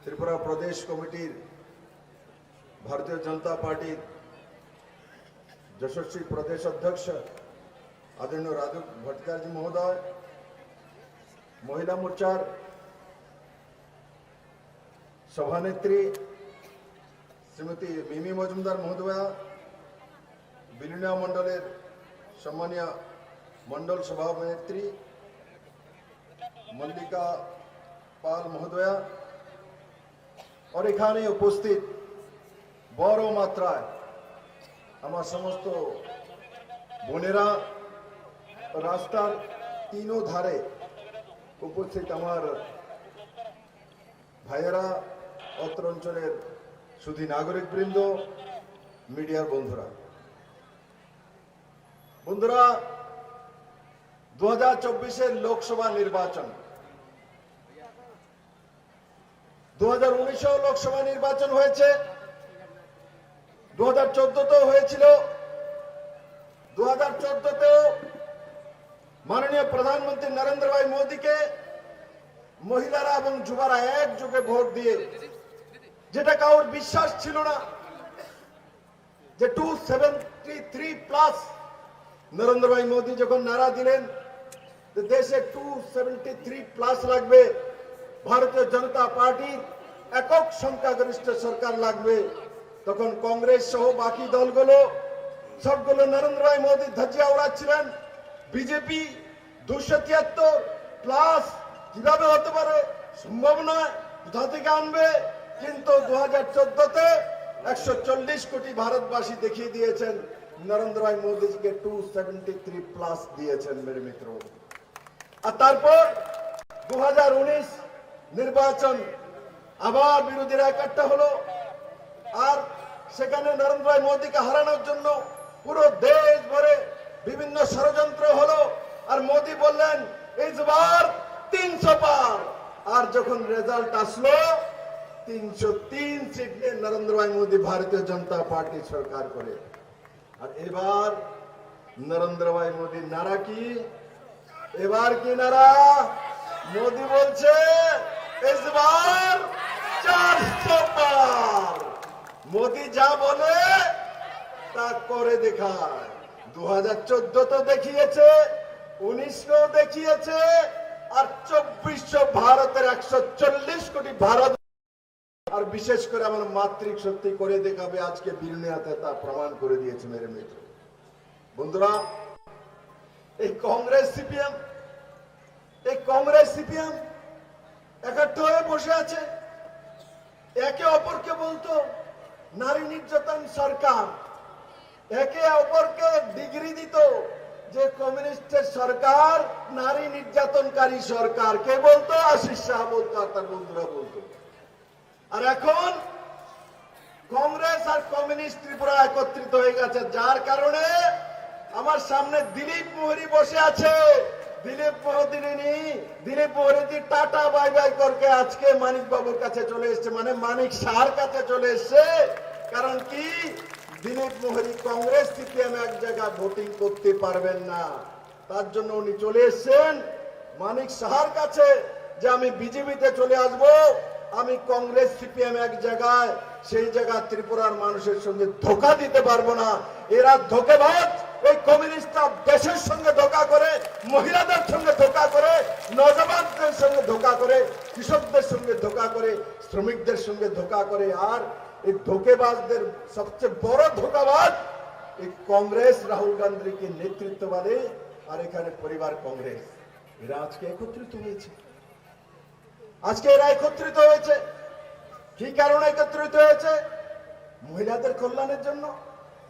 त्रिपुरा प्रदेश कमिटीर Bharatiya Janata party यशस्वी प्रदेश अध्यक्ष आदरणीय राजू भट्टाचार्य जी महोदय, महिला मोर्चार सभानेत्री श्रीमती मिमी मजुमदार महोदया, बिलिनिया मंडलेर सम्मानीय मंडल सभानेत्री मल्लिका पाल महोदया और एखाने उपस्थित बड़ मात्राय आमार समस्त बोनेरा रास्तार तीनों धारे उपस्थित आमार भाइयेरा अत्र अंचलेर सुधी नागरिक बृंद मीडियार बंधुरा 2024 लोकसभा निर्वाचन 2019 लोकसभा निर्वाचन হয়েছে 2014 তেও হয়েছিল 2014 তেও माननीय प्रधानमंत्री नरेंद्र भाई मोदी के महिलारा এবং যুবরা একযোগে ভোট দিয়ে যেটা কাউর বিশ্বাস ছিল না যে 273 প্লাস नरेंद्र भाई मोदी যখন নারা দিলেন যে দেশে 273 প্লাস লাগবে, भारतीय जनता पार्टी একক সংখ্যাগরিষ্ঠ সরকার লাগবে, তখন কংগ্রেস সহ বাকি দলগুলো সবগুলো নরেন্দ্র ভাই মোদি ধ্বজা উড়াচ্ছিলেন। বিজেপি 273 প্লাস কিভাবে হতে পারে, সম্ভব নয়, কোথা থেকে আনবে? কিন্তু 2014 তে 140 কোটি ভারতবাসী দেখিয়ে দিয়েছেন नरेंद्र भाई मोदी जी के 273 प्लस दिएছেন मेरे मित्रों। আর তারপর 2019 নির্বাচন আবার বিরোধীরা একটা হলো, আর সেখানে নরেন্দ্র ভাই মোদিকে হারানোর জন্য পুরো দেশ ভরে বিভিন্ন ষড়যন্ত্র হলো। আর মোদি বললেন এইবার 300 পার, আর যখন রেজাল্ট আসলো 303 সিট নিয়ে নরেন্দ্র ভাই মোদি ভারতীয় জনতা পার্টি সরকার করে। আর এবার নরেন্দ্র ভাই মোদি নারা কি, এবার কি নারা? মোদি বলছে এবার 400 পার। মোদি যা বলে তা করে দেখায়। 2014 তো দেখিয়েছে, 19 দেখিয়েছে, আর 2400 ভারতের 140 কোটি ভারত আর বিশেষ করে আমার মাতৃক শক্তি করে দেখাবে আজকে বিলিনিয়াতে তা প্রমাণ করে দিয়েছে মেরে মিত্র। বন্ধুরা, এই কংগ্রেস সিপিএম একত্র হয়ে বসে আছে, একে অপরকে বলতো নারী নির্যাতন সরকার, একে অপরকে ডিগ্রি দিত যে কমিউনিস্টের সরকার নারী নির্যাতনকারী সরকার। কে বলতো? আশিস শাহ বলতো আর তার বন্ধুরা বলতো। আর এখন কংগ্রেস আর কমিউনিস্ট ত্রিপুরা একত্রিত হয়ে গেছে, যার কারণে আমার সামনে দিলীপ মোহরি বসে আছে। দিলীপ মোহরি টাটা বাই বাই করকে আজকে মানিক বাবুর কাছে চলে এসছে, মানে মানিক শাহর কাছে চলে এসছে। কারণ কি, দিলীপ মোহরি কংগ্রেস সিপিএম এক জায়গায় ভোটিং করতে পারবেন না, তার জন্য উনি চলে এসছেন মানিক শাহর কাছে যে আমি বিজেপিতে চলে আসবো, আমি কংগ্রেস সিপিএম এক জায়গায়, সেই জায়গা ত্রিপুরার মানুষের সঙ্গে ধোঁকা দিতে পারবো না। এরা ধোঁকেবাজ। এই কমিউনিস্টরা দেশের সঙ্গে ধোঁকা করে, মহিলাদের সঙ্গে ধোঁকা করে, নওজওয়ানদের সঙ্গে ধোঁকা করে, কৃষকদের সঙ্গে ধোঁকা করে, শ্রমিকদের সঙ্গে ধোঁকা করে। আর এই ধোঁকেবাজদের সবচেয়ে বড় ধোঁকাবাজ এই কংগ্রেস, রাহুল গান্ধীকে নেতৃত্ববাদে আর এখানে পরিবার কংগ্রেস, এরা আজকে একত্রিত হয়েছে। আজকে এরা একত্রিত হয়েছে কি কারণে একত্রিত হয়েছে? মহিলাদের কল্যাণের জন্য,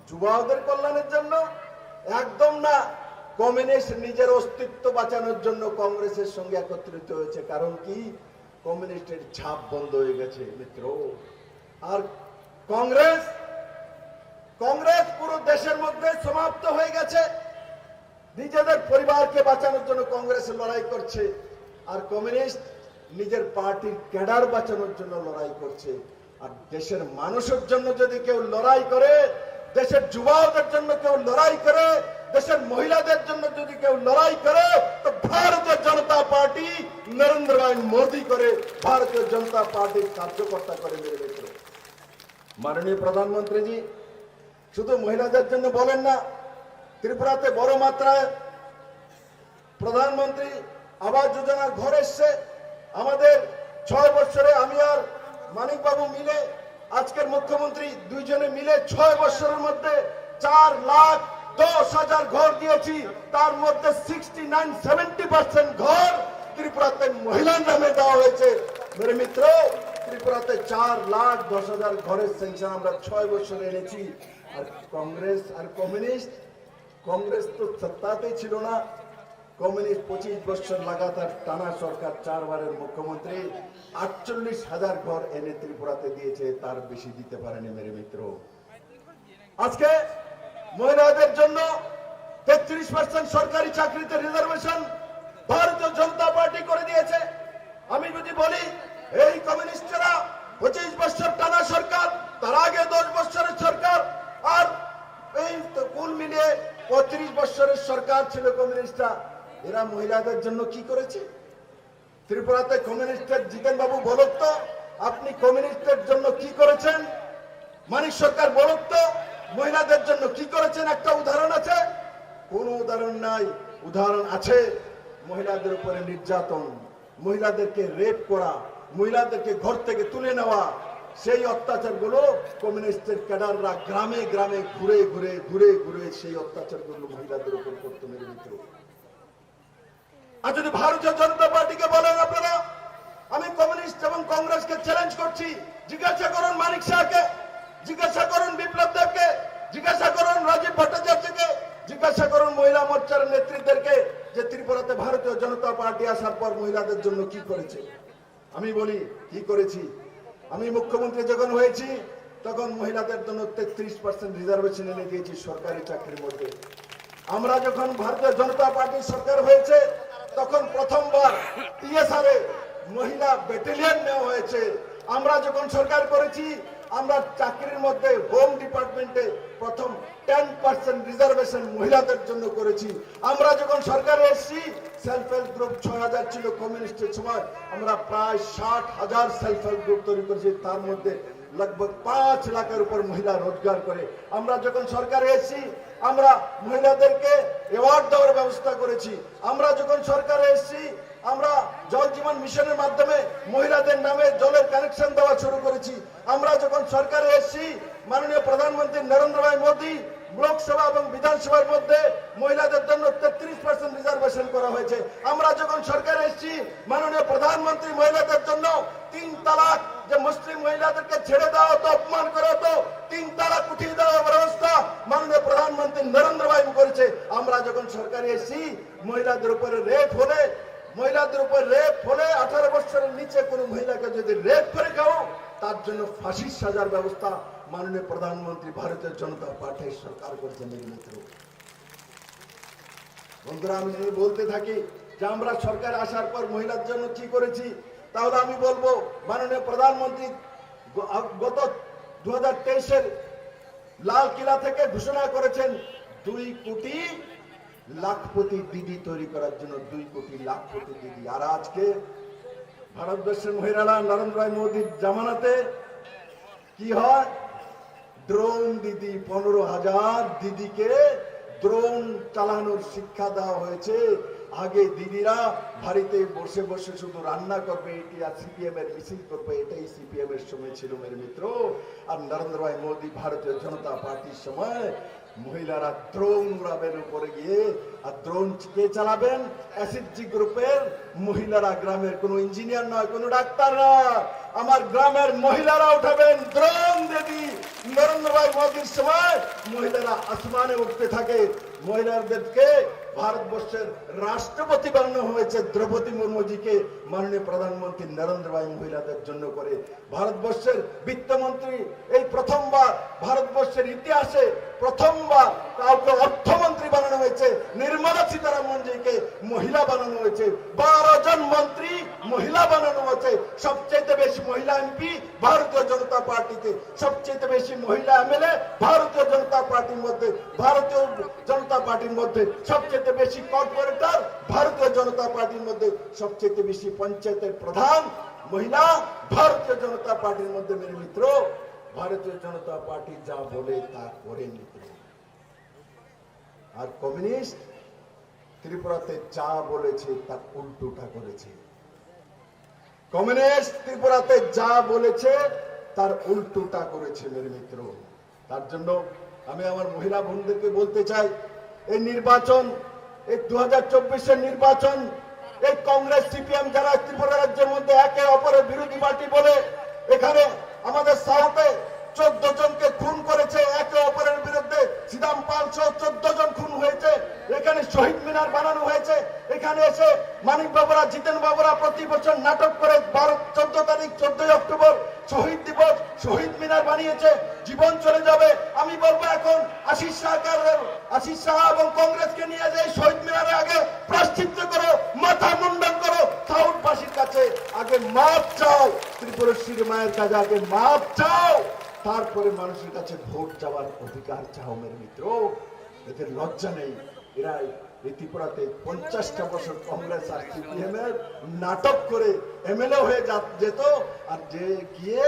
যুবকদের কল্যাণের জন্য? একদম না, কমিউনিস্ট নিজের অস্তিত্ব বাঁচানোর জন্য কংগ্রেসের সঙ্গে একত্রিত হয়েছে। কারণ কি, কমিউনিস্টের ছাপ বন্ধ হয়ে গেছে মিত্র। আর কংগ্রেস পুরো দেশের মধ্যে সমাপ্ত হয়ে গেছে। নিজেদের পরিবারকে বাঁচানোর জন্য কংগ্রেস লড়াই করছে, আর কমিউনিস্ট নিজের পার্টির ক্যাডার বাঁচানোর জন্য লড়াই করছে। আর দেশের মানুষের জন্য যদি কেউ লড়াই করে, দেশের যুবকদের জন্য কেউ লড়াই করে, দেশের মহিলাদের জন্য যদি কেউ লড়াই করে তো ভারতীয় জনতা পার্টি নরেন্দ্র ভাই মোদী করে, ভারতীয় জনতা পার্টির কার্যকর্তা করে। মেরে মিত্র, মাননীয় প্রধানমন্ত্রীজি শুধু মহিলাদের জন্য বলেন না, ত্রিপুরাতে বড় মাত্রায় প্রধানমন্ত্রী আবাস যোজনার ঘর এসছে। আমাদের 6 বছরে আমি আর মানিক বাবু মিলে, আজকের মুখ্যমন্ত্রী দুইজনে মিলে 6 বছরের মধ্যে 4,10,000 ঘর দিয়েছি। তার মধ্যে 69-70% ঘর ত্রিপুরাতে মহিলার নামে দেওয়া হয়েছে। মেরে মিত্র, ত্রিপুরাতে 4,10,000 ঘরের সেংশন আমরা 6 বছরে এনেছি। আর কংগ্রেস আর কংগ্রেস তো সত্তাতেই ছিল না। কমিউনিস্ট 25 বছর লাগাতার টানা সরকার, 4 বারের মুখ্যমন্ত্রী 48,000 ঘর এনে ত্রিপুরাতে দিয়েছে, তার বেশি দিতে পারেনি। মেরে মিত্র, আজকে মহিলাদের জন্য 33% সরকারি চাকরিতে রিজার্ভেশন ভারতীয় জনতা পার্টি করে দিয়েছে। আমি যদি বলি এই কমিউনিস্টরা 25 বছর টানা সরকার, তার আগে 10 বছরের সরকার, আর এই কুল মিলিয়ে 35 বছরের সরকার ছিল কমিউনিস্টরা, এরা মহিলাদের জন্য কি করেছে? ত্রিপুরাতে কমিউনিস্টের জিতেন বাবু বলুন তো, আপনি কমিউনিস্টের জন্য কি করেছেন? মানিক সরকার বলুন তো, মহিলাদের জন্য কি করেছেন? একটা উদাহরণ আছে? কোন উদাহরণ নাই। উদাহরণ আছে মহিলাদের উপরে নির্যাতন, মহিলাদেরকে রেপ করা, মহিলাদেরকে ঘর থেকে তুলে নেওয়া, সেই অত্যাচারগুলো কমিউনিস্টের ক্যাডাররা গ্রামে গ্রামে ঘুরে ঘুরে ঘুরে ঘুরে সেই অত্যাচারগুলো মহিলাদের উপর করতে। মেরে মিত্র, আর যদি ভারতীয় জনতা পার্টিকে বলেন আপনারা, আমি কমিউনিস্ট এবং কংগ্রেসকে চ্যালেঞ্জ করছি, জিজ্ঞাসা করুন মানিক শাহকে, জিজ্ঞাসা করুন বিপ্লব দেবকে, জিজ্ঞাসা করুন রাজীব ভট্টাচার্যকে, জিজ্ঞাসা করুন মহিলা মোর্চার নেতৃত্বদেরকে যে ত্রিপুরাতে ভারতীয় জনতা পার্টি আসার পর মহিলাদের জন্য কি করেছে। আমি বলি কি করেছি। আমি মুখ্যমন্ত্রী যখন হয়েছি তখন মহিলাদের জন্য 33% রিজার্ভেশন এনে দিয়েছি সরকারি চাকরির মধ্যে। আমরা যখন ভারতীয় জনতা পার্টির সরকার হয়েছে তখন প্রথমবার টিএসআর এ মহিলা ব্যাটালিয়ন নেওয়া হয়েছে। আমরা যখন সরকার করেছি আমরা চাকরির মধ্যে হোম ডিপার্টমেন্টে প্রথম 10% রিজার্ভেশন মহিলাদের জন্য করেছি। আমরা যখন সরকারে এসেছি সেলফ হেল্প গ্রুপ 6,000 ছিল কমিউনিস্টের সময়, আমরা প্রায় 60,000 সেলফ হেল্প গ্রুপ তৈরি করেছি, তার মধ্যে लगभग 5 লাখের উপর মহিলা রোজগার করে। আমরা যখন সরকারে এসেছি আমরা মহিলাদেরকে অ্যাওয়ার্ড দেওয়ার ব্যবস্থা করেছি। আমরা যখন সরকারে এসেছি আমরা জল জীবন মিশনের মাধ্যমে মহিলাদের নামে জলের কানেকশন দেওয়া শুরু করেছি। আমরা যখন সরকারে এসেছি মাননীয় প্রধানমন্ত্রী নরেন্দ্র ভাই মোদী লোকসভা এবং বিধানসভার মধ্যে মহিলাদের জন্য 33% রিজার্ভেশন করা হয়েছে। আমরা যখন সরকারে এসেছি মাননীয় প্রধানমন্ত্রী মহিলাদের জন্য 3 তালাক, যে মুসলিম মহিলাদেরকে ছেড়ে দেওয়া হতো, অপমান করা হতো, 3 তালাক উঠিয়ে দেওয়ার ব্যবস্থা মাননীয় প্রধানমন্ত্রী নরেন্দ্র ভাই করেছে। আমরা যখন সরকারে এসেছি মহিলাদের উপরে রেপ হলে 18 বছরের নিচে কোন মহিলাকে যদি রেপ করে খাও তার জন্য ফাঁসির সাজার ব্যবস্থা মাননীয় প্রধানমন্ত্রী ভারতীয় জনতা পার্টির সরকার করেছে। মিত্র বন্ধুরা, আমি যদি বলতে থাকি যে আমরা সরকার আসার পর মহিলার জন্য কি করেছি, তাহলে আমি বলবো মাননীয় প্রধানমন্ত্রী গত 2023-এর লাল কিলা থেকে ঘোষণা করেছেন 2 কোটি লাখপতি দিদি তৈরি করার জন্য, 2 কোটি লাখপতি দিদি। আর আজকে ভারতবর্ষের মহিলারা নরেন্দ্র ভাই মোদীর জামানাতে কি হয়, ড্রোন দিদি, 15,000 দিদিকে ড্রোন চালানোর শিক্ষা দেওয়া হয়েছে। আগে দিদিরা বাড়িতে বসে বসে শুধু রান্না করবে, এটি আর সিপিএম এর মিছিল করবে, এটাই সিপিএম এর সময় ছিল মেরে মিত্র। আর নরেন্দ্র ভাই মোদী ভারতীয় জনতা পার্টির সময় মহিলারা ড্রোন উড়াবেন উপরে গিয়ে। আর ড্রোন কে চালাবেন? এসএসজি গ্রুপের মহিলারা, গ্রামের কোনো ইঞ্জিনিয়ার নয়, কোনো ডাক্তার না, আমার গ্রামের মহিলারা উঠাবেন ড্রোন দিদি। নরেন্দ্র ভাই মোদীর সময় মহিলারা আসমানে উঠতে থাকে, মহিলাদেরকে ভারতবর্ষের রাষ্ট্রপতি বানানো হয়েছে দ্রৌপদী মুর্মুজিকে মাননীয় প্রধানমন্ত্রী নরেন্দ্র ভাই মহিলাদের জন্য করে। ভারতবর্ষের বিত্তমন্ত্রী এই প্রথমবার ভারতবর্ষের ইতিহাসে প্রথমবার কাউকে অর্থমন্ত্রী বানানো হয়েছে। নির্মলা সীতারামনজিকে মহিলা বানানো হয়েছে। 12 জন মন্ত্রী মহিলা বানানো হয়েছে। সবচেয়ে বেশি মহিলা এমপি ভারতীয় জনতা পার্টিতে, সবচেয়ে বেশি মহিলা এমএলএ ভারতীয় জনতা পার্টির মধ্যে, ভারতীয় জনতা পার্টির মধ্যে সবচেয়ে বেশি কর্পোরেটর ভারতীয় জনতা পার্টির মধ্যে, সবচেয়ে বেশি পঞ্চায়েতের প্রধান মহিলা ভারতীয় জনতা পার্টির মধ্যে। মেরে মিত্র, ভারতীয় জনতা পার্টি যা বলে তা করে মিত্র। আর কমিউনিস্ট ত্রিপুরাতে যা বলেছে তার উল্টোটা করেছে। কমিউনিস্ট ত্রিপুরাতে যা বলেছে তার উল্টোটা করেছে মেরে মিত্র। তার জন্য আমি আমার মহিলা বোনদেরকে বলতে চাই, এই নির্বাচন, এই 2024-এর নির্বাচন, এই কংগ্রেস সিপিএম যারা ত্রিপুরা রাজ্যের মধ্যে একে অপরের বিরোধী পার্টি বলে এখানে আমাদের সাউথে 14 জনকে খুন করেছে একে অপরের বিরুদ্ধে। সিদাম পাল সহ 14 জন খুন হয়েছে। এখানে শহীদ মিনার বানানো হয়েছে। এখানে এসে মানিক বাবুরা, জিতেন বাবুরা প্রতি বছর নাটক করে 14 তারিখ 14 অক্টোবর শহীদ দিবস, শহীদ মিনার বানিয়েছে। জীবন চলে যাবে। আমি বলবো এখন আশিস শাহ এবং কংগ্রেসকে নিয়ে যে শহীদ মিনারে আগে প্রায়শ্চিত্ত করো, মাথা মুন্ডন করো, সাউথবাসীর কাছে আগে মাপ চাও, ত্রিপুরেশ্বরী মায়ের কাছে আগে মাপ চাও, তারপরে মানুষের কাছে ভোট যাওয়ার অধিকার চাও মেরে মিত্র। এদের লজ্জা নেই। এরা এই ত্রিপুরাতে 50টা বছর কংগ্রেস আর সিপিএম এর নাটক করে এমএলএ হয়ে যেত, আর যে গিয়ে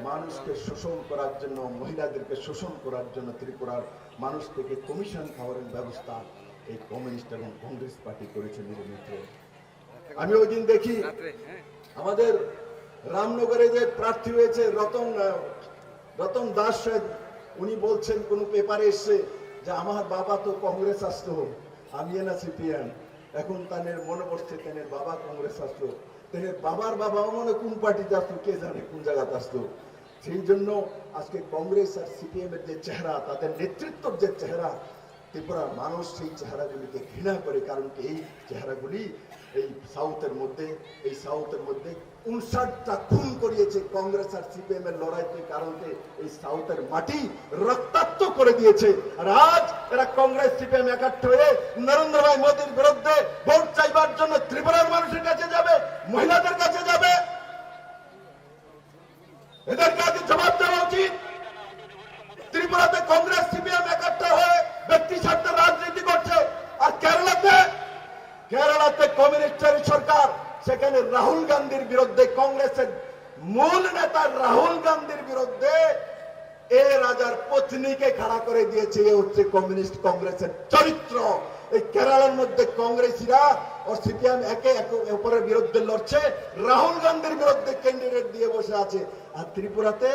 মানুষকে শোষণ করার জন্য, মহিলাদেরকে শোষণ করার জন্য ত্রিপুরার মানুষ থেকে কমিশন খাওয়ার ব্যবস্থা এই কমিউনিস্ট এবং কংগ্রেস পার্টি করেছে মেরে মিত্র। আমি ওই দিন দেখি আমাদের রামনগরে যে প্রার্থী হয়েছে রতন দাস, উনি বলছেন কোন পেপারে এসছে যে আমার বাবা তো কংগ্রেস আসতো, আমি না সিপিএম। এখন তাদের মনে পড়ছে তাদের বাবা কংগ্রেস আসতো, তাদের বাবার বাবাও মনে কোন পার্টিতে আসতো কে জানে, কোন জায়গাতে আসতো। সেই জন্য আজকে কংগ্রেস আর সিপিএম এর যে চেহারা, তাদের নেতৃত্বের যে চেহারা, ত্রিপুরার মানুষ সেই চেহারাগুলিকে ঘৃণা করে। কারণ এই চেহারাগুলি এই সাউথের মধ্যে 59টা খুন করিয়েছে কংগ্রেস আর সিপিএম এর লড়াইতে। কারণে এই সাউথের মাটি রক্তাক্ত করে দিয়েছে। আর আজ এরা কংগ্রেস সিপিএম একাত্ম হয়ে নরেন্দ্র ভাই মোদীর বিরুদ্ধে ভোট চাইবার জন্য ত্রিপুরার মানুষের কাছে যাবে, মহিলাদের কাছে যাবে। এদেরকে আগে জবাব দেওয়া উচিত। ত্রিপুরাতে কংগ্রেস সিপিএম একাত্ম হয়ে ব্যক্তি স্বার্থের রাজনীতি করছে। আর কেরালাতে কমিউনিস্টের সরকার, সেখানে রাহুল গান্ধীর বিরুদ্ধে, কংগ্রেসের মূল নেতা রাহুল গান্ধীর বিরুদ্ধে এ রাজার পত্নীকে খাড়া করে দিয়েছে। এ হচ্ছে কমিউনিস্ট কংগ্রেসের চরিত্র। এই কেরালার মধ্যে কংগ্রেসীরা ও সিপিএম একে অপরের বিরুদ্ধে লড়ছে, রাহুল গান্ধীর বিরুদ্ধে ক্যান্ডিডেট দিয়ে বসে আছে। আর ত্রিপুরাতে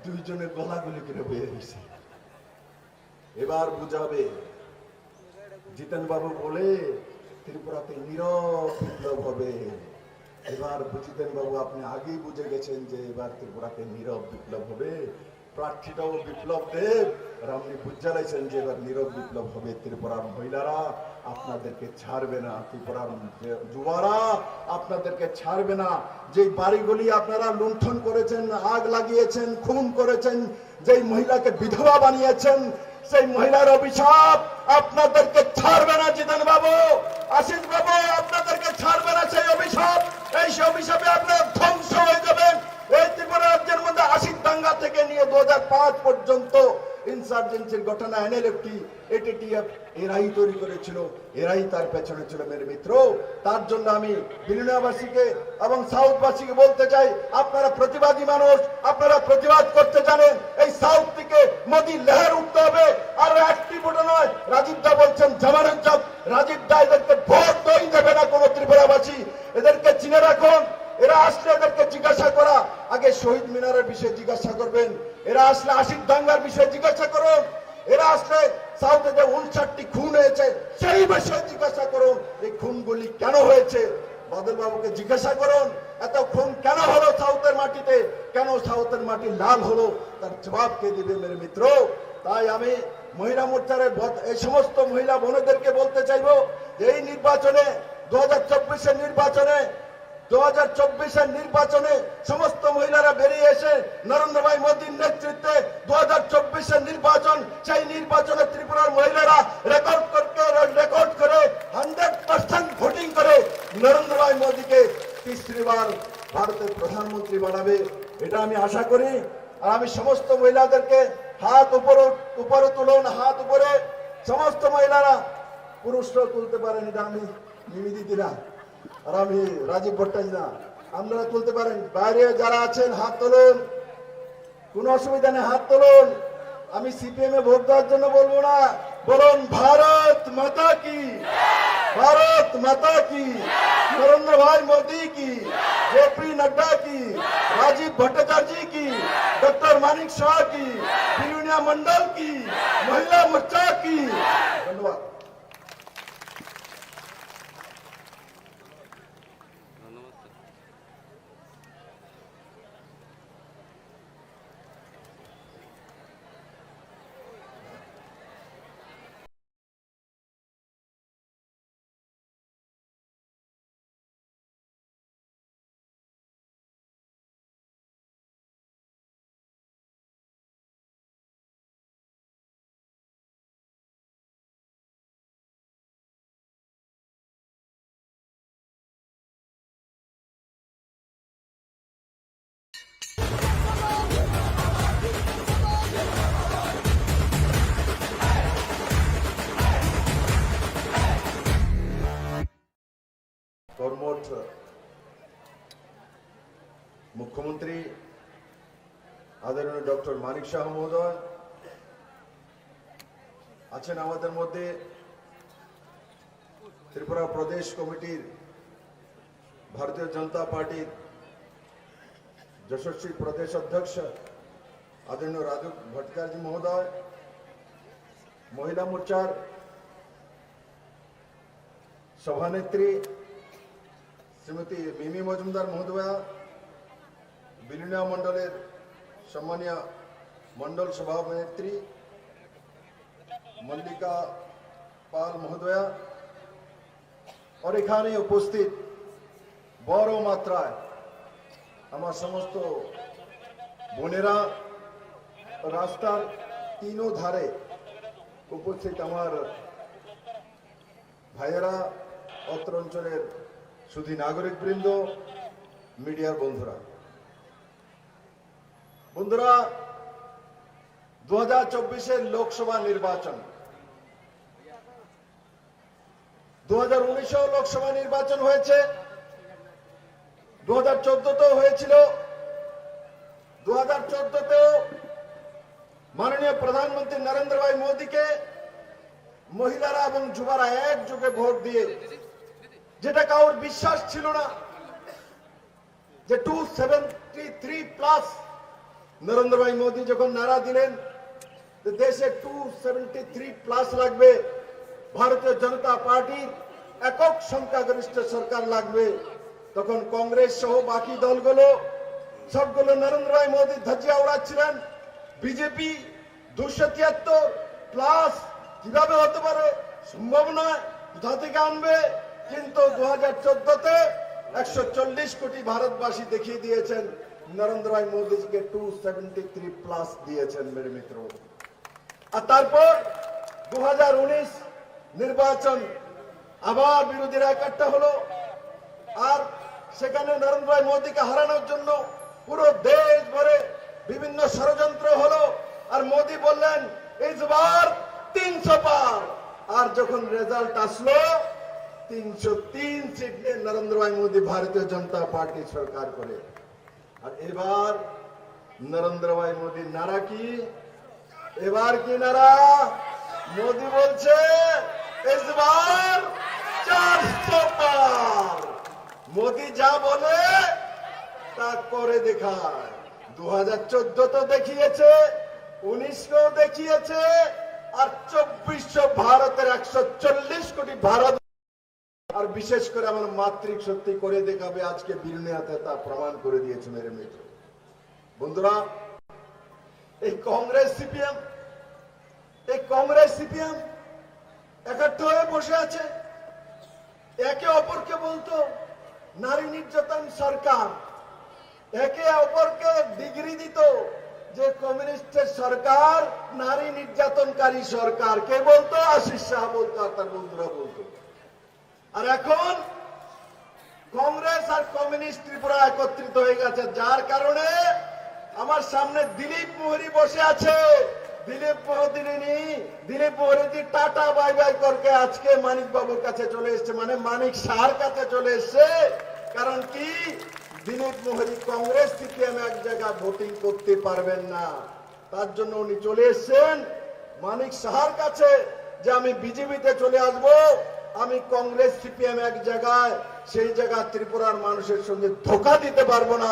দুইজনের গলাগুলি করে বের হয়েছে। এবার বুঝাবে জিতেন বাবু বলে ত্রিপুরাতে নীরব বিপ্লব হবে। এবার জিতেন বাবু আপনি আগেই বুঝে গেছেন যে এবার ত্রিপুরাতে নীরব বিপ্লব হবে। প্রার্থীটাও বিপ্লব দেব, আর আপনি বুঝে লাইছেন যে এবার নীরব বিপ্লব হবে। ত্রিপুরার মহিলারা আপনাদেরকে ছাড়বে না, ত্রিপুরার যুবারা আপনাদেরকে ছাড়বে না। যে বাড়িগুলি আপনারা লুণ্ঠন করেছেন, আগ লাগিয়েছেন, খুন করেছেন, যেই মহিলাকে বিধবা বানিয়েছেন, সেই মহিলার অভিশাপ আপনাদেরকে ছাড়বে না। জিতেন বাবু, আশিস বাবু আপনাদেরকে ছাড়বে না সেই অভিশাপ। এই অভিশাপে আপনারা ধ্বংস হয়ে যাবেন। এই ত্রিপুরা রাজ্যের মধ্যে 80 দাঙ্গা থেকে নিয়ে 2005 পর্যন্ত ইনসার্জেন্সির ঘটনা, এনএলএফটি, এটিটিএফ এরাই তৈরি করেছিল, এরাই তার পেছনে ছিল মেরে মিত্র। তার জন্য আমি বিলিনিয়াবাসীকে এবং সাউথবাসীকে বলতে চাই, আপনারা প্রতিবাদী মানুষ, আপনারা প্রতিবাদ করতে জানেন। এই সাউথ থেকে মোদী লেহের উঠতে হবে। আর অ্যাক্টিভ ওটা নয়। রাজীব দা বলছেন জামানুজ্জাব, রাজীব দা এদেরকে ভোট দই দেবে না কোন ত্রিপুরাবাসী। এদেরকে চিনে রাখুন। এরা আসলে এদেরকে জিজ্ঞাসা করা, আগে শহীদ মিনারের বিষয়ে জিজ্ঞাসা করবেন। এরা আসলে 80 দাঙ্গার বিষয়ে জিজ্ঞাসা করুন। এরা আসলে সাউথে যে 59টি খুন হয়েছে সেই বিষয়ে জিজ্ঞাসা করুন। এই খুনগুলি কেন হয়েছে বাদল বাবুকে জিজ্ঞাসা করুন। এত খুন কেন হলো সাউথের মাটিতে, কেন সাউথের মাটি লাল হলো, তার জবাব কে দিবে মেরে মিত্র। তাই আমি মহিলা মোর্চার এই সমস্ত মহিলা বোনদেরকে বলতে চাইবো যে এই নির্বাচনে 2024-এর নির্বাচনে সমস্ত মহিলারা বেরিয়ে এসে নরেন্দ্র ভাই মোদীর নেতৃত্বে 2024-এর নির্বাচন, সেই নির্বাচনে ত্রিপুরার মহিলারা রেকর্ড করে 100% ভোটিং করে নরেন্দ্র ভাই মোদীকে তৃতীয়বার ভারতের প্রধানমন্ত্রী বানাবে, এটা আমি আশা করি। আর আমি সমস্ত মহিলাদেরকে হাত উপরে তুলুন, হাত উপরে, সমস্ত মহিলারা, পুরুষরা তুলতে পারেন, এটা আমি মিমি দিদিরা আর আমি রাজীব ভট্টাচার্য না, আপনারা তুলতে পারেন। বাইরে যারা আছেন হাত তুলুন, কোনো অসুবিধা নেই, হাত তুলুন। আমি সিপিএম এ ভোট দেওয়ার জন্য বলবো না, বলুন ভারত মাতা কি, भारत माता की, नरेंद्र भाई मोदी की, जेपी नड्डा की, राजीव भट्टाचार्य की, डॉक्टर मानिक शाह की, बिलुनिया मंडल की, महिला मोर्चा की। धन्यवाद। কর্মঠ মুখ্যমন্ত্রী আদরণীয় ডক্টর মানিক শাহ মহোদয় আছেন আমাদের মধ্যে, ত্রিপুরা প্রদেশ কমিটির ভারতীয় জনতা পার্টির যশস্বী প্রদেশ অধ্যক্ষ আদরণীয় রাজীব ভট্টাচার্য মহোদয়, মহিলা মোর্চার সভানেত্রী শ্রীমতী মিমি মজুমদার মহোদয়া, বিলুনিয়া মন্ডলের সম্মানীয় মন্ডল সভানেত্রী মল্লিকা পাল মহোদয়া, और এখানে উপস্থিত বড় মাত্রায় আমার সমস্ত বোনেরা, রাস্তার তিনো ধারে উপস্থিত আমার ভাইয়েরা, অত্র অঞ্চলের শুধু নাগরিক বৃন্দ, মিডিয়ার বন্ধুরা, 2024-এর লোকসভা নির্বাচন, 2019-এও লোকসভা নির্বাচন হয়েছে, 2014-তেও হয়েছিল। 2014-তেও মাননীয় প্রধানমন্ত্রী নরেন্দ্র ভাই মোদীকে মহিলারা এবং যুবারা একযোগে ভোট দিয়ে, যেটা কারোর বিশ্বাস ছিল না যে 273+ নরেন্দ্র ভাই মোদী যখন নারা দিলেন যে দেশে 273+ লাগবে, ভারতীয় জনতা পার্টির একক সংখ্যাগরিষ্ঠ সরকার লাগবে, তখন কংগ্রেস সহ বাকি দলগুলো সবগুলো নরেন্দ্র ভাই মোদী ধ্বজা উড়াচ্ছিলেন। বিজেপি 273+ কিভাবে হতে পারে, সম্ভব নয়, কোথা থেকে আনবে? কিন্তু 2014-তে 140 কোটি ভারতবাসী দেখিয়ে দিয়েছেন নরেন্দ্র ভাই মোদীকে 273+ দিয়েছেন মেরে মিত্র। আর তারপর 2019 নির্বাচন, আবার বিরোধীরা একাট্টা হলো, আর সেখানে নরেন্দ্র ভাই মোদীকে হারানোর জন্য পুরো দেশ ভরে বিভিন্ন ষড়যন্ত্র হলো। আর মোদী বললেন এইবার 300 পার, আর যখন রেজাল্ট আসলো 303 সিট নিয়ে নরেন্দ্র ভাই মোদী ভারতীয় জনতা পার্টি সরকার করে। আর এবার নরেন্দ্র ভাই মোদীর নারা কি? এবার কি নারা? মোদী বলছে এবার 400 পার। মোদী যা বলে তা করে দেখায়। 2014 তো দেখিয়েছে, 19-কেও দেখিয়েছে, আর 2400 ভারতের 140 কোটি ভারত, আর বিশেষ করে আমার মাতৃক সত্যি করে দেখাবে আজকে বিলুনিয়াতে, তা প্রমাণ করে দিয়েছে মেরে মিত্র। বন্ধুরা, এই কংগ্রেস সিপিএম এই কংগ্রেস সিপিএম একাত্র হয়ে বসে আছে, একে অপরকে বলতো নারী নির্যাতন সরকার, একে অপরকে ডিগ্রি দিত যে কমিউনিস্টের সরকার নারী নির্যাতনকারী সরকার। কে বলতো? আশিস শাহ বলতো আর তার বন্ধুরা বলতো। আর এখন কংগ্রেস আর কমিউনিস্ট ত্রিপুরা একত্রিত হয়ে গেছে, যার কারণে আমার সামনে দিলীপ মোহরি বসে আছে। দিলীপ মোহরি টাটা বাই বাই করকে আজকে মানিক বাবুর কাছে চলে এসছে, মানে মানিক শাহর কাছে চলে এসছে। কারণ কি? দিলীপ মোহরি কংগ্রেস সিপিএম এক জায়গায় ভোটিং করতে পারবেন না, তার জন্য উনি চলে এসছেন মানিক শাহর কাছে যে আমি বিজেপিতে চলে আসব, আমি কংগ্রেস সিপিএম এক জায়গায়, সেই জায়গা ত্রিপুরার মানুষের সঙ্গে ধোঁকা দিতে পারবো না।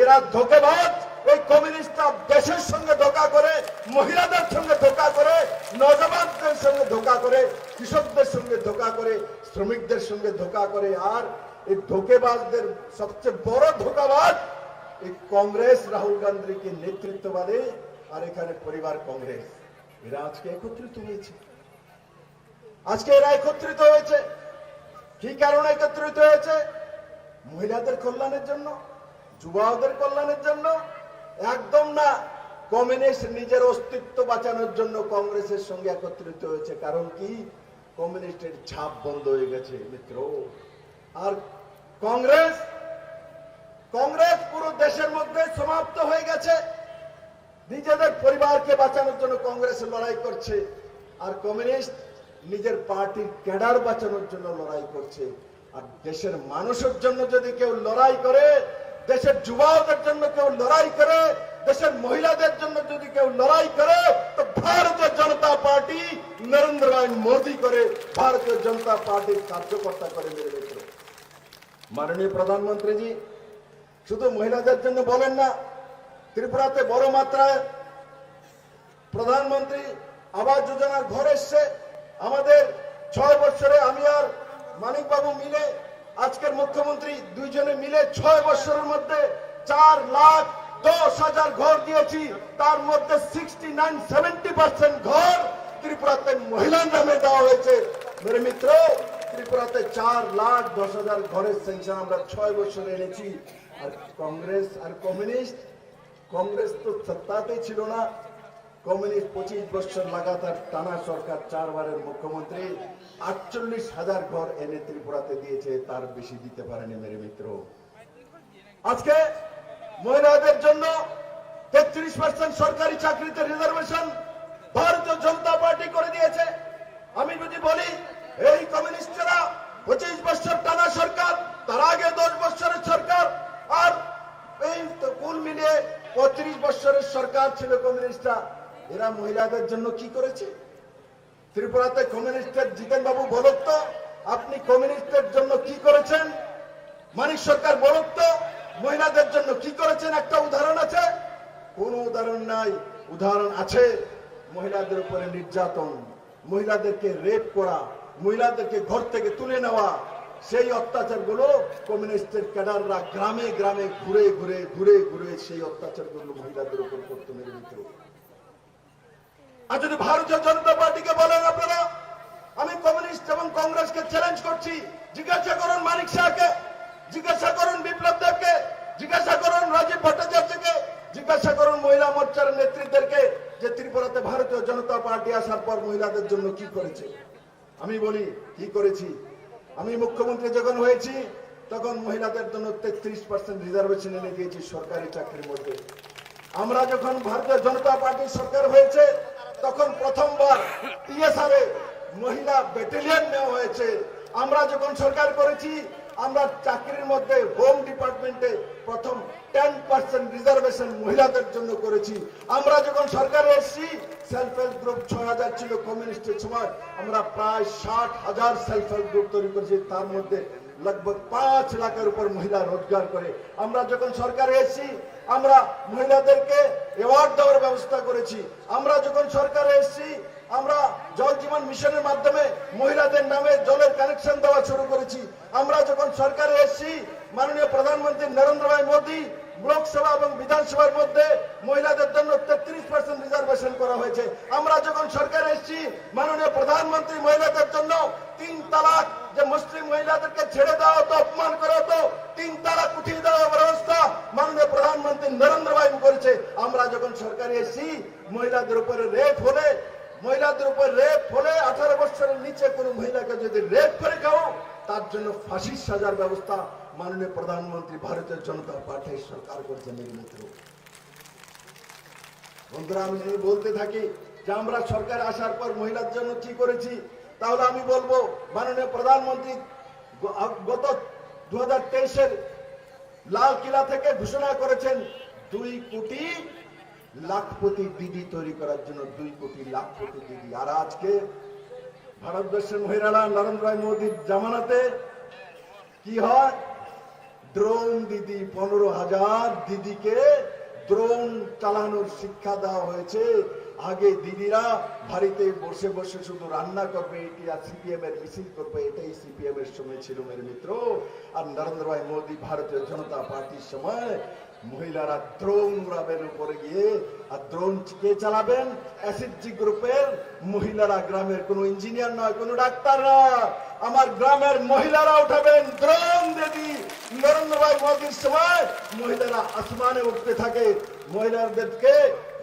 এরা ধোঁকেবাজ। এই কমিউনিস্টরা দেশের সঙ্গে ধোঁকা করে, মহিলাদের সঙ্গে ধোঁকা করে, নজওয়ানদের সঙ্গে ধোঁকা করে, কৃষকদের সঙ্গে ধোঁকা করে, শ্রমিকদের সঙ্গে ধোঁকা করে। আর এই ধোঁকেবাজদের সবচেয়ে বড় ধোঁকাবাজ এই কংগ্রেস, রাহুল গান্ধীকে নেতৃত্ববাদে, আর এখানে পরিবার কংগ্রেস। এরা আজকে একত্রিত হয়েছে। আজকে এরা একত্রিত হয়েছে কি কারণে একত্রিত হয়েছে? মহিলাদের কল্যাণের জন্য, যুবাদের কল্যাণের জন্য? একদম না। কমিউনিস্ট নিজের অস্তিত্ব বাঁচানোর জন্য কংগ্রেসের সঙ্গে একত্রিত হয়েছে। কারণ কি? কমিউনিস্টের ছাপ বন্ধ হয়ে গেছে মিত্র। আর কংগ্রেস পুরো দেশের মধ্যে সমাপ্ত হয়ে গেছে। নিজেদের পরিবারকে বাঁচানোর জন্য কংগ্রেস লড়াই করছে, আর কমিউনিস্ট নিজের পার্টির ক্যাডার বাঁচানোর জন্য লড়াই করছে। আর দেশের মানুষের জন্য যদি কেউ লড়াই করে, দেশের যুবকদের জন্য কেউ লড়াই করে, দেশের মহিলাদের জন্য যদি কেউ লড়াই করে, তো ভারতীয় জনতা পার্টি নরেন্দ্র ভাই মোদী করে, ভারতীয় জনতা পার্টির কার্যকর্তা করে। মেরে মিত্র, মাননীয় প্রধানমন্ত্রীজি শুধু মহিলাদের জন্য বলেন না, ত্রিপুরাতে বড় মাত্রায় প্রধানমন্ত্রী আবাস যোজনার ঘর এসছে। আমাদের 6 বছরে আমি আর মানিক বাবু মিলে, আজকের মুখ্যমন্ত্রী দুইজনে মিলে 6 বছরের মধ্যে 4,10,000 ঘর দিয়েছি। তার মধ্যে 69-70% ঘর ত্রিপুরাতে মহিলার নামে দেওয়া হয়েছে। মেরে মিত্র, ত্রিপুরাতে 4,10,000 ঘরের সেংশন আমরা 6 বছরে এনেছি। আর কংগ্রেস আর কমিউনিস্ট তো সত্তাতেই ছিল না। কমিউনিস্ট 25 বছর লাগাতার টানা সরকার, 4 বারের মুখ্যমন্ত্রী 48,000 ঘর এনে ত্রিপুরাতে দিয়েছে, তার বেশি দিতে পারেনি। মেরে মিত্র, আজকে মহিলাদের জন্য 33% সরকারি চাকরিতে রিজার্ভেশন ভারতীয় জনতা পার্টি করে দিয়েছে। আমি যদি বলি এই কমিউনিস্টরা 25 বছর টানা সরকার, তার আগে 10 বছরের সরকার, আর এই কুল মিলিয়ে 35 বছরের সরকার ছিল কমিউনিস্টরা। এরা মহিলাদের জন্য কি করেছে? ত্রিপুরাতে কমিউনিস্টের জিতেন বাবু বলুন তো, আপনি কমিউনিস্টের জন্য কি করেছেন? মানিক সরকার বলুন তো, মহিলাদের জন্য কি করেছেন? একটা উদাহরণ আছে? কোন উদাহরণ নাই। উদাহরণ আছে মহিলাদের উপরে নির্যাতন, মহিলাদেরকে রেপ করা, মহিলাদেরকে ঘর থেকে তুলে নেওয়া। সেই অত্যাচারগুলো কমিউনিস্টের ক্যাডাররা গ্রামে গ্রামে ঘুরে ঘুরে সেই অত্যাচারগুলো মহিলাদের উপর করতে। মেরে দিত। আর যদি ভারতীয় জনতা পার্টিকে বলেন আপনারা, আমি কমিউনিস্ট এবং কংগ্রেসকে চ্যালেঞ্জ করছি, জিজ্ঞাসা করুন মানিক শাহকে, জিজ্ঞাসা করুন বিপ্লব দেবকে, জিজ্ঞাসা করুন রাজীব ভট্টাচার্যকে, জিজ্ঞাসা করুন মহিলা মোর্চার নেতৃত্বদেরকে যে ত্রিপুরাতে ভারতীয় জনতা পার্টি আসার পর মহিলাদের জন্য কি করেছে। আমি বলি কি করেছি। আমি মুখ্যমন্ত্রী যখন হয়েছি তখন মহিলাদের জন্য 33% রিজার্ভেশন এনে দিয়েছি সরকারি চাকরির মধ্যে। আমরা যখন ভারতীয় জনতা পার্টির সরকার হয়েছে তখন প্রথমবার টিএসআর এ মহিলা ব্যাটালিয়ন নেওয়া হয়েছে। আমরা যখন সরকার করেছি আমরা চাকরির মধ্যে হোম ডিপার্টমেন্টে প্রথম 10% রিজার্ভেশন মহিলাদের জন্য করেছি। আমরা যখন সরকারে এসেছি সেলফ হেল্প গ্রুপ 6,000 ছিল কমিউনিস্টের সময়, আমরা প্রায় 60,000 সেলফ হেল্প গ্রুপ তৈরি করেছি। তার মধ্যে लगभग 5 লাখের উপর মহিলা রোজগার করে। আমরা যখন সরকারে এসেছি আমরা মহিলাদেরকে অ্যাওয়ার্ড দেওয়ার ব্যবস্থা করেছি। আমরা যখন সরকারে এসেছি আমরা জল জীবন মিশনের মাধ্যমে মহিলাদের নামে জলের কানেকশন দেওয়া শুরু করেছি। আমরা যখন সরকারে এসেছি মাননীয় প্রধানমন্ত্রী নরেন্দ্র ভাই মোদী লোকসভা এবং বিধানসভার মধ্যে মহিলাদের জন্য 33% রিজার্ভেশন করা হয়েছে। আমরা যখন সরকারে এসেছি মাননীয় প্রধানমন্ত্রী মহিলাদের জন্য 3 তালাক, যে মুসলিম মহিলাদেরকে ছেড়ে দেওয়া হতো, অপমান করা হতো, 3 তালাক উঠিয়ে দেওয়ার ব্যবস্থা মাননীয় প্রধানমন্ত্রী নরেন্দ্র ভাই করেছে। আমরা যখন সরকারে এসেছি মহিলাদের উপরে রেপ হলে 18 বছরের নিচে কোনো মহিলাকে যদি রেপ করে কেউ, তার জন্য ফাঁসির সাজার ব্যবস্থা মাননীয় প্রধানমন্ত্রী ভারতীয় জনতা পার্টির সরকার করেছে। বন্ধুরা, আমি যদি বলতে থাকি যে আমরা সরকার আসার পর মহিলার জন্য কি করেছি, তাহলে আমি বলবো মাননীয় প্রধানমন্ত্রী গত 2023-এর লাল কিলা থেকে ঘোষণা করেছেন 2 কোটি লাখপতি দিদি তৈরি করার জন্য, 2 কোটি লাখপতি দিদি। আর আজকে ভারতবর্ষের মহিলারা নরেন্দ্র মোদীর জামানাতে কি হয়, ড্রোন দিদি, 15,000 দিদিকে ড্রোন চালানোর শিক্ষা দেওয়া হয়েছে। আগে দিদিরা বাড়িতে বসে বসে শুধু রান্না করবে, এটি আর সিপিএম এর মিছিল করবে, এটাই সিপিএম এর সময় ছিল মেরে মিত্র। আর নরেন্দ্র ভাই মোদী ভারতীয় জনতা পার্টির সময় মহিলারা ড্রোন উড়াবেন উপরে গিয়ে। আর ড্রোন কে চালাবেন? এসএসজি গ্রুপের মহিলারা। গ্রামের কোনো ইঞ্জিনিয়ার নয়, কোনো ডাক্তার না, আমার গ্রামের মহিলারা উঠাবেন ড্রোন দিদি। নরেন্দ্র ভাই মোদীর সময় মহিলারা আসমানে উঠতে থাকে। মহিলাদেরকে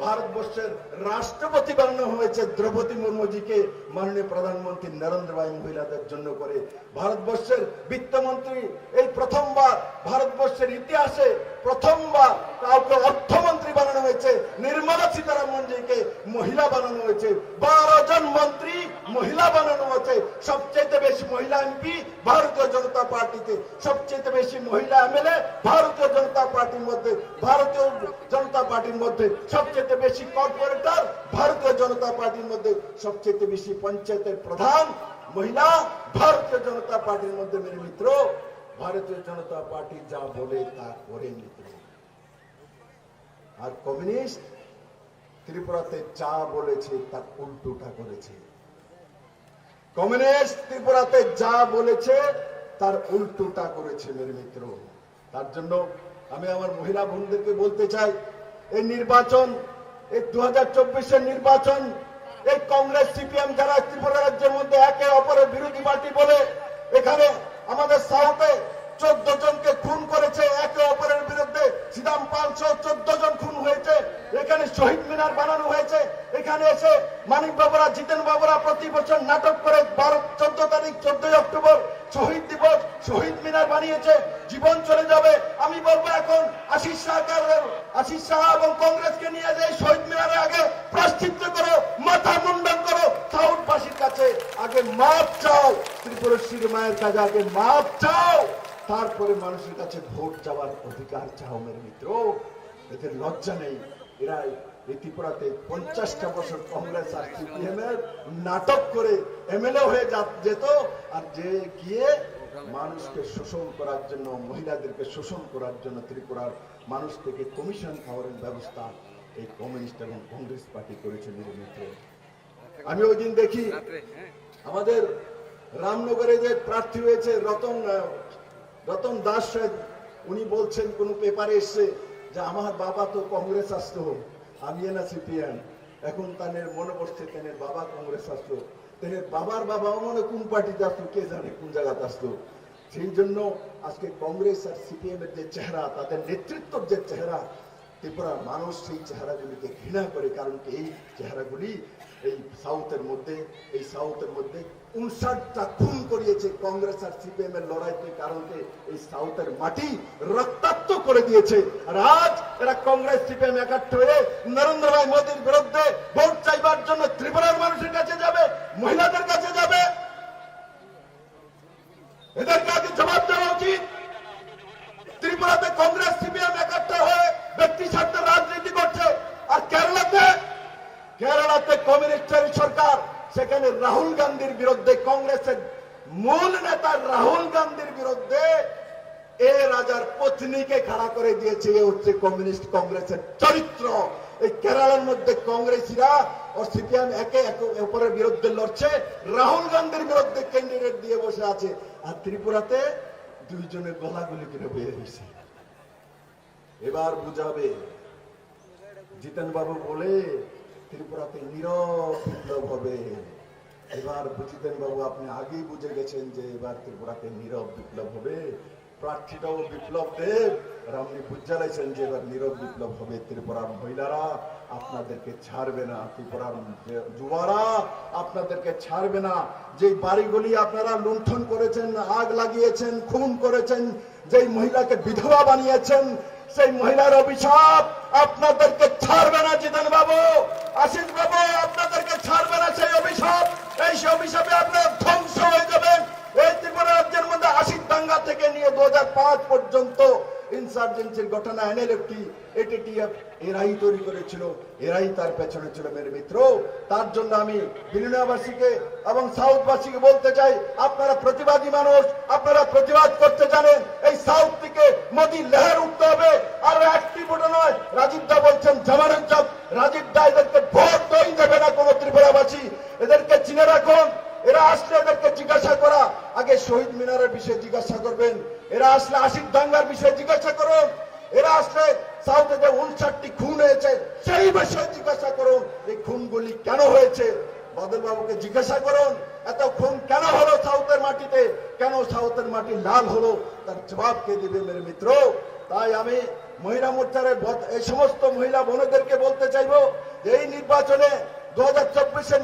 ভারতবর্ষের রাষ্ট্রপতি বানানো হয়েছে দ্রৌপদী মুর্মুজিকে মাননীয় প্রধানমন্ত্রী নরেন্দ্র ভাই মহিলাদের জন্য করে। ভারতবর্ষের বিত্তমন্ত্রী এই প্রথমবার ভারতবর্ষের ইতিহাসে প্রথমবার কাউকে অর্থমন্ত্রী বানানো হয়েছে। নির্মলা সীতারামনজিকে মহিলা বানানো হয়েছে। 12 জন মন্ত্রী মহিলা বানানো হয়েছে। সবচেয়ে বেশি মহিলা এমপি ভারতীয় জনতা পার্টিতে, সবচেয়ে বেশি মহিলা এমএলএ ভারতীয় জনতা পার্টির মধ্যে, ভারতীয় জনতা পার্টির মধ্যে সবচেয়ে বেশি কর্পোরেটর ভারতীয় জনতা পার্টির মধ্যে, সবচেয়ে বেশি পঞ্চায়েতের প্রধান মহিলা ভারতীয় জনতা পার্টির মধ্যে। মেরে মিত্র, ভারতীয় জনতা পার্টি যা বলে তা করে মিত্র। আর কমিউনিস্ট ত্রিপুরাতে যা বলেছে তার উল্টোটা করেছে। কমিউনিস্ট ত্রিপুরাতে যা বলেছে তার উল্টোটা করেছে মেরে মিত্র। তার জন্য আমি আমার মহিলা বোনদেরকে বলতে চাই, এই নির্বাচন, এই 2024-এর নির্বাচন, এই কংগ্রেস সিপিএম যারা ত্রিপুরা রাজ্যের মধ্যে একে অপরের বিরোধী পার্টি বলে, এখানে আমাদের সাউথে 14 জনকে খুন করেছে একে অপরের বিরুদ্ধে। সিদাম পাল সহ 14 জন খুন হয়েছে। এখানে শহীদ মিনার বানানো হয়েছে। এখানে এসে মানিক বাবুরা, জিতেন বাবুরা প্রতি বছর নাটক করে 14 তারিখ 14 অক্টোবর শহীদ দিবস, শহীদ মিনার বানিয়েছে। জীবন চলে যাবে। আমি বলবো এখন আশিস শাহ এবং কংগ্রেসকে নিয়ে যে শহীদ মিনারে আগে প্রায়শ্চিত্ত করো, মাথা মুন্ডন করো, সাউথবাসীর কাছে আগে মাপ চাও, ত্রিপুরেশ্বরী মায়ের কাছে আগে মাপ চাও, তারপরে মানুষের কাছে ভোট চাওয়ার অধিকার চাও মেরে মিত্র। এদের লজ্জা নেই। এরা এই ত্রিপুরাতে 50টা বছর কংগ্রেস আর সিপিএম এর নাটক করে এমএলএ হয়ে যেত, আর যে গিয়ে মানুষকে শোষণ করার জন্য, মহিলাদেরকে শোষণ করার জন্য ত্রিপুরার মানুষ থেকে কমিশন খাওয়ার ব্যবস্থা এই কমিউনিস্ট এবং কংগ্রেস পার্টি করেছে মেরে মিত্র। আমি ওই দিন দেখি আমাদের রামনগরে যে প্রার্থী হয়েছে রতন দাস, উনি বলছেন কোন পেপারে এসছে যে আমার বাবা তো কংগ্রেস আসতো, আমি না সিপিএম। এখন তাদের মনে পড়ছে তাদের বাবা কংগ্রেস আসতো, তাদের বাবার বাবাও মনে কোন পার্টিতে আসতো কে জানে, কোন জায়গাতে আসতো। সেই জন্য আজকে কংগ্রেস আর সিপিএম এর যে চেহারা, তাদের নেতৃত্বের যে চেহারা, ত্রিপুরার মানুষ সেই চেহারাগুলিকে ঘৃণা করে। কারণ কি এই চেহারাগুলি এই সাউথের মধ্যে 59টা খুন করিয়েছে কংগ্রেস আর সিপিএম এর লড়াইতে। কারণ এই সাউথের মাটি রক্তাক্ত করে দিয়েছে। আর আজ এরা কংগ্রেস সিপিএম একাত্ম হয়ে নরেন্দ্র ভাই মোদীর বিরুদ্ধে ভোট চাইবার জন্য ত্রিপুরার মানুষের কাছে যাবে, মহিলাদের কাছে যাবে। এদেরকে আগে জবাব দেওয়া উচিত। ত্রিপুরাতে কংগ্রেস সিপিএম একাত্ম হয়ে ব্যক্তি স্বার্থের রাজনীতি করছে। আর কেরালাতে কমিউনিস্টের সরকার, সেখানে রাহুল গান্ধীর বিরুদ্ধে, কংগ্রেসের মূল নেতা রাহুল গান্ধীর বিরুদ্ধে এ রাজার পত্নীকে খাড়া করে দিয়েছে। এ হচ্ছে কমিউনিস্ট কংগ্রেসের চরিত্র। এই কেরালার মধ্যে কংগ্রেসীরা ও সিপিএম একে অপরের বিরুদ্ধে লড়ছে, রাহুল গান্ধীর বিরুদ্ধে ক্যান্ডিডেট দিয়ে বসে আছে। আর ত্রিপুরাতে দুইজনের গলাগুলি করে বের হয়েছে। এবার বুঝাবে। জিতেন বাবু বলে ত্রিপুরাতে নীরব বিপ্লব হবে। এবার জিতেন বাবু আপনি আগেই বুঝে গেছেন যে এবার ত্রিপুরাতে নীরব বিপ্লব হবে। প্রার্থীটাও বিপ্লব দেব, আর আপনি বুঝে লাইছেন যে এবার নীরব বিপ্লব হবে। ত্রিপুরার মহিলারা আপনাদেরকে ছাড়বে না, ত্রিপুরার যুবারা আপনাদেরকে ছাড়বে না। যে বাড়িগুলি আপনারা লুণ্ঠন করেছেন, আগ লাগিয়েছেন, খুন করেছেন, যেই মহিলাকে বিধবা বানিয়েছেন, সেই মহিলার অভিশাপ আপনাদেরকে ছাড়বে না। জিতেন বাবু, আশিস বাবু আপনাদেরকে ছাড়বে না সেই অভিশাপ। এই অভিশাপে আপনারা ধ্বংস হয়ে যাবেন। এই ত্রিপুরা রাজ্যের মধ্যে 80 দাঙ্গা থেকে নিয়ে 2005 পর্যন্ত ইনসার্জেন্সির ঘটনা এনএলএফটি, এটিটিএফ এরাই তৈরি করেছিল, এরাই তার পেছনে ছিল মেরে মিত্র। তার জন্য আমি বিলিনিয়াবাসীকে এবং সাউথবাসীকে বলতে চাই, আপনারা প্রতিবাদী মানুষ, আপনারা প্রতিবাদ করতে জানেন। এই সাউথ থেকে মোদী লেহার উঠতে হবে। আর একটি ভোটে নয়, রাজীব দা বলছেন জামানত চাপ, রাজীব দা এদেরকে ভোট দই দেবে না কোনো ত্রিপুরাবাসী। এদেরকে চিনে রাখুন। এরা আসলে এদেরকে জিজ্ঞাসা করা, আগে শহীদ মিনারের বিষয়ে জিজ্ঞাসা করবেন। এরা আসলে 80 দাঙ্গার বিষয়ে জিজ্ঞাসা করুন। এরা আসলে সাউথে যে 59টি খুন হয়েছে সেই বিষয়ে জিজ্ঞাসা করুন। এই খুনগুলি কেন হয়েছে বাদল বাবুকে জিজ্ঞাসা করুন। এত খুন কেন হলো সাউথের মাটিতে, কেন সাউথের মাটি লাল হলো, তার জবাব কে দিবে মেরে মিত্র। তাই আমি মহিলা মোর্চার এই সমস্ত মহিলা বোনদেরকে বলতে চাইবো যে এই নির্বাচনে 2024-এর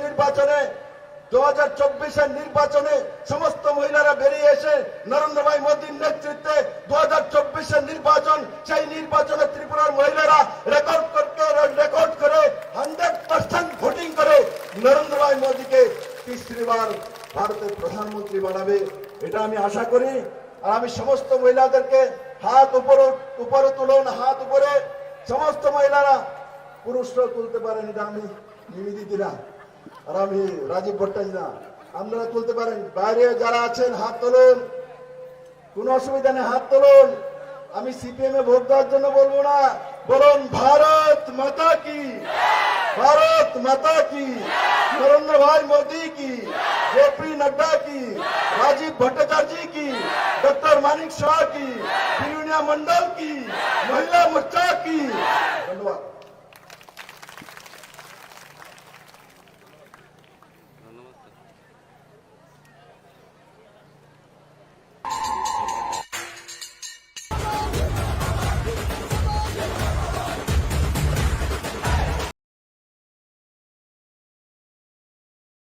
নির্বাচনে সমস্ত মহিলারা বেরিয়ে এসে নরেন্দ্র ভাই মোদীর নেতৃত্বে 2024-এর নির্বাচন, সেই নির্বাচনে ত্রিপুরার মহিলারা রেকর্ড করে 100% ভোটিং করে নরেন্দ্র ভাই মোদীকে তৃতীয়বার ভারতের প্রধানমন্ত্রী বানাবে, এটা আমি আশা করি। আর আমি সমস্ত মহিলাদেরকে হাত উপরে তুলুন, হাত উপরে। সমস্ত মহিলারা, পুরুষরাও তুলতে পারেন, এটা আমি নিবেদিতা আর আমি রাজীব ভট্টাচার্য, আপনারা তুলতে পারেন। বাইরে যারা আছেন হাত তুলুন, কোন অসুবিধা নেই, হাত তুলুন। আমি সিপিএম এ ভোট দেওয়ার জন্য বলবো না, বলুন ভারত মাতা কি, ভারত মাতা কি, নরেন্দ্র ভাই মোदी की, जेपी नड्डा की, राजीव भट्टाचार्य की, डॉक्टर मानिक शाह की, बिरुनिया मंडल की, महिला मोर्चा की,